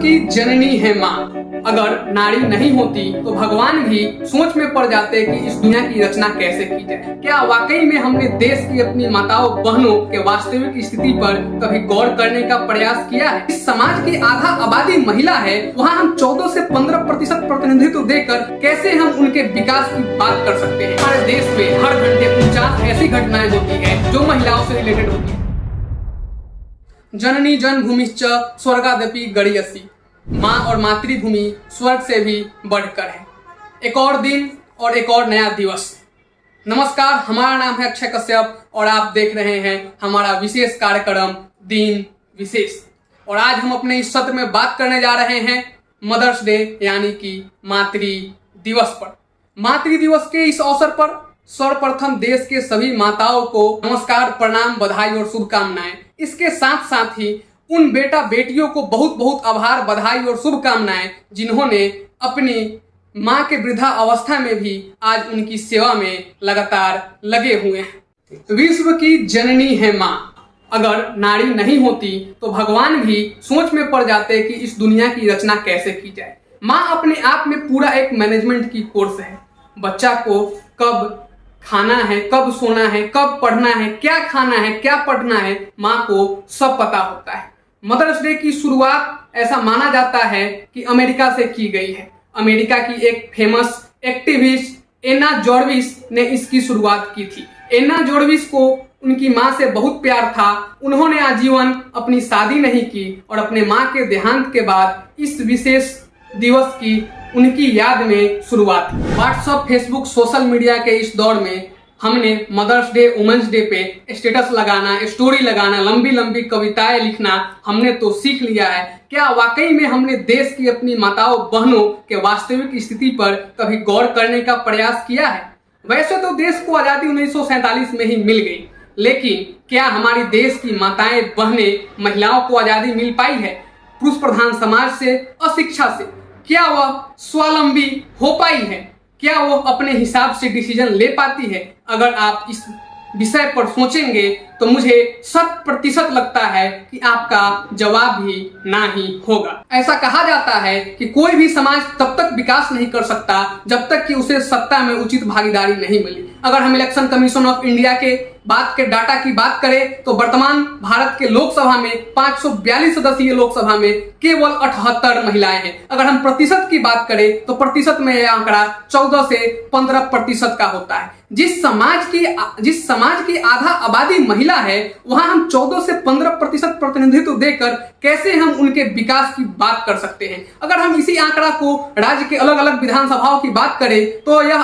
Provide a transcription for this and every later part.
की जननी है माँ। अगर नारी नहीं होती तो भगवान भी सोच में पड़ जाते कि इस दुनिया की रचना कैसे की जाए। क्या वाकई में हमने देश की अपनी माताओं बहनों के वास्तविक स्थिति पर कभी गौर करने का प्रयास किया है? इस समाज की आधा आबादी महिला है, वहाँ हम 14 से 15% प्रतिनिधित्व देकर कैसे हम उनके विकास की बात कर सकते हैं? हमारे देश में हर घंटे 49 ऐसी घटनाएं होती है जो महिलाओं से रिलेटेड होती है। जननी जन्मभूमिश्च स्वर्गादपि गरीयसी। माँ और मातृभूमि स्वर्ग से भी बढ़कर है। एक और दिन और एक और नया दिवस। नमस्कार, हमारा नाम है अक्षय कश्यप और आप देख रहे हैं हमारा विशेष कार्यक्रम दिन विशेष। और आज हम अपने इस सत्र में बात करने जा रहे हैं मदर्स डे यानी कि मातृ दिवस पर। मातृ दिवस के इस अवसर पर सर्वप्रथम देश के सभी माताओं को नमस्कार, प्रणाम, बधाई और शुभकामनाएं। इसके साथ साथ ही उन बेटा बेटियों को बहुत बहुत आभार, बधाई और शुभकामनाएं जिन्होंने अपनी माँ के वृद्धा अवस्था में भी आज उनकी सेवा में लगातार लगे हुए हैं। विश्व की जननी है माँ। अगर नारी नहीं होती तो भगवान भी सोच में पड़ जाते कि इस दुनिया की रचना कैसे की जाए। माँ अपने आप में पूरा एक मैनेजमेंट की कोर्स है। बच्चा को कब खाना है, कब सोना है, कब पढ़ना है, क्या खाना है, क्या पढ़ना है, माँ को सब पता होता है। मदर्स डे की शुरुआत ऐसा माना जाता है कि अमेरिका से की गई है। अमेरिका की एक फेमस एक्टिविस्ट एना जॉर्विस ने इसकी शुरुआत की थी। एना जॉर्विस को उनकी माँ से बहुत प्यार था। उन्होंने आजीवन अपनी शादी नहीं की और अपने माँ के देहांत के बाद इस विशेष दिवस की उनकी याद में शुरुआत। व्हाट्सएप, फेसबुक, सोशल मीडिया के इस दौर में हमने मदर्स डे, वुमेन्स डे पे स्टेटस लगाना, स्टोरी लगाना, लंबी लंबी कविताएं लिखना हमने तो सीख लिया है। क्या वाकई में हमने देश की अपनी माताओं बहनों के वास्तविक स्थिति पर कभी गौर करने का प्रयास किया है? वैसे तो देश को आज़ादी 1947 में ही मिल गई, लेकिन क्या हमारी देश की माताएं बहनें, महिलाओं को आज़ादी मिल पाई है? पुरुष प्रधान समाज से, अशिक्षा से क्या वह स्वावलंबी हो पाई है? क्या वो अपने हिसाब से डिसीजन ले पाती है? अगर आप इस विषय पर सोचेंगे तो मुझे 100% लगता है कि आपका जवाब भी ना ही होगा। ऐसा कहा जाता है कि कोई भी समाज तब तक विकास नहीं कर सकता जब तक कि उसे सत्ता में उचित भागीदारी नहीं मिली। अगर हम इलेक्शन कमीशन ऑफ इंडिया के बात के डाटा की बात करें तो वर्तमान भारत के लोकसभा में 542 सदस्यीय लोकसभा में केवल 78 महिलाएं हैं। अगर हम प्रतिशत की बात करें तो प्रतिशत में यह आंकड़ा 14 से 15% का होता है। जिस समाज की आधा आबादी महिला है, वहां हम 14 से 15% प्रतिनिधित्व देकर कैसे हम उनके विकास की बात कर सकते हैं? अगर हम इसी आंकड़ा को राज्य के अलग अलग विधानसभाओं की बात करें तो यह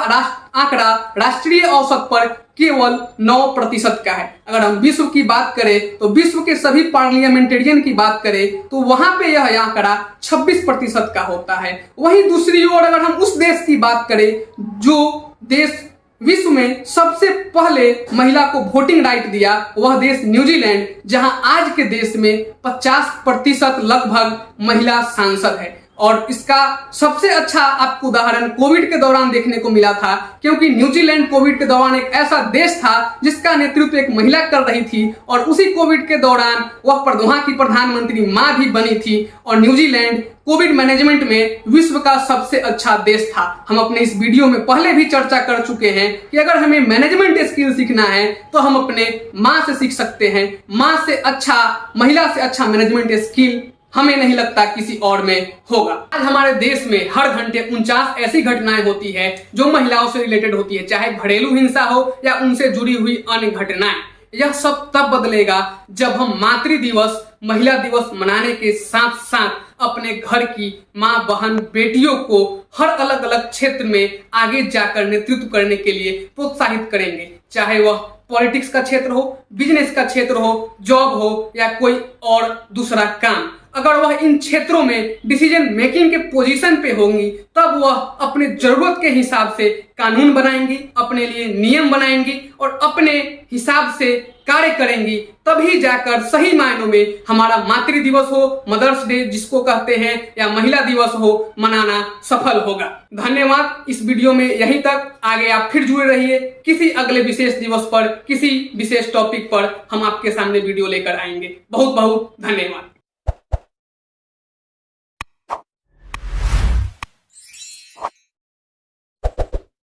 आंकड़ा राष्ट्रीय औसत पर केवल 9% का है। अगर हम विश्व की बात करें तो विश्व के सभी पार्लियामेंटेरियन की बात करें तो वहां पे यह आंकड़ा 26% का होता है। वहीं दूसरी ओर अगर हम उस देश की बात करें जो देश विश्व में सबसे पहले महिला को वोटिंग राइट दिया, वह देश न्यूजीलैंड, जहां आज के देश में 50% लगभग महिला सांसद है। और इसका सबसे अच्छा आपको उदाहरण कोविड के दौरान देखने को मिला था, क्योंकि न्यूजीलैंड कोविड के दौरान एक ऐसा देश था जिसका नेतृत्व एक महिला कर रही थी और उसी कोविड के दौरान वह वहां की प्रधानमंत्री मां भी बनी थी। और न्यूजीलैंड कोविड मैनेजमेंट में विश्व का सबसे अच्छा देश था। हम अपने इस वीडियो में पहले भी चर्चा कर चुके हैं कि अगर हमें मैनेजमेंट स्किल सीखना है तो हम अपने माँ से सीख सकते हैं। माँ से अच्छा, महिला से अच्छा मैनेजमेंट स्किल हमें नहीं लगता किसी और में होगा। आज हमारे देश में हर घंटे 49 ऐसी घटनाएं होती है जो महिलाओं से रिलेटेड होती है, चाहे घरेलू हिंसा हो या उनसे जुड़ी हुई अन्य घटनाएं। यह सब तब बदलेगा जब हम मातृ दिवस, महिला दिवस मनाने के साथ साथ अपने घर की माँ, बहन, बेटियों को हर अलग अलग क्षेत्र में आगे जाकर नेतृत्व करने के लिए प्रोत्साहित करेंगे, चाहे वह पॉलिटिक्स का क्षेत्र हो, बिजनेस का क्षेत्र हो, जॉब हो या कोई और दूसरा काम। अगर वह इन क्षेत्रों में डिसीजन मेकिंग के पोजीशन पे होंगी तब वह अपने जरूरत के हिसाब से कानून बनाएंगी, अपने लिए नियम बनाएंगी और अपने हिसाब से कार्य करेंगी। तभी जाकर सही मायनों में हमारा मातृ दिवस हो, मदर्स डे जिसको कहते हैं, या महिला दिवस हो, मनाना सफल होगा। धन्यवाद। इस वीडियो में यहीं तक। आगे आप फिर जुड़े रहिए। किसी अगले विशेष दिवस पर, किसी विशेष टॉपिक पर हम आपके सामने वीडियो लेकर आएंगे। बहुत बहुत धन्यवाद।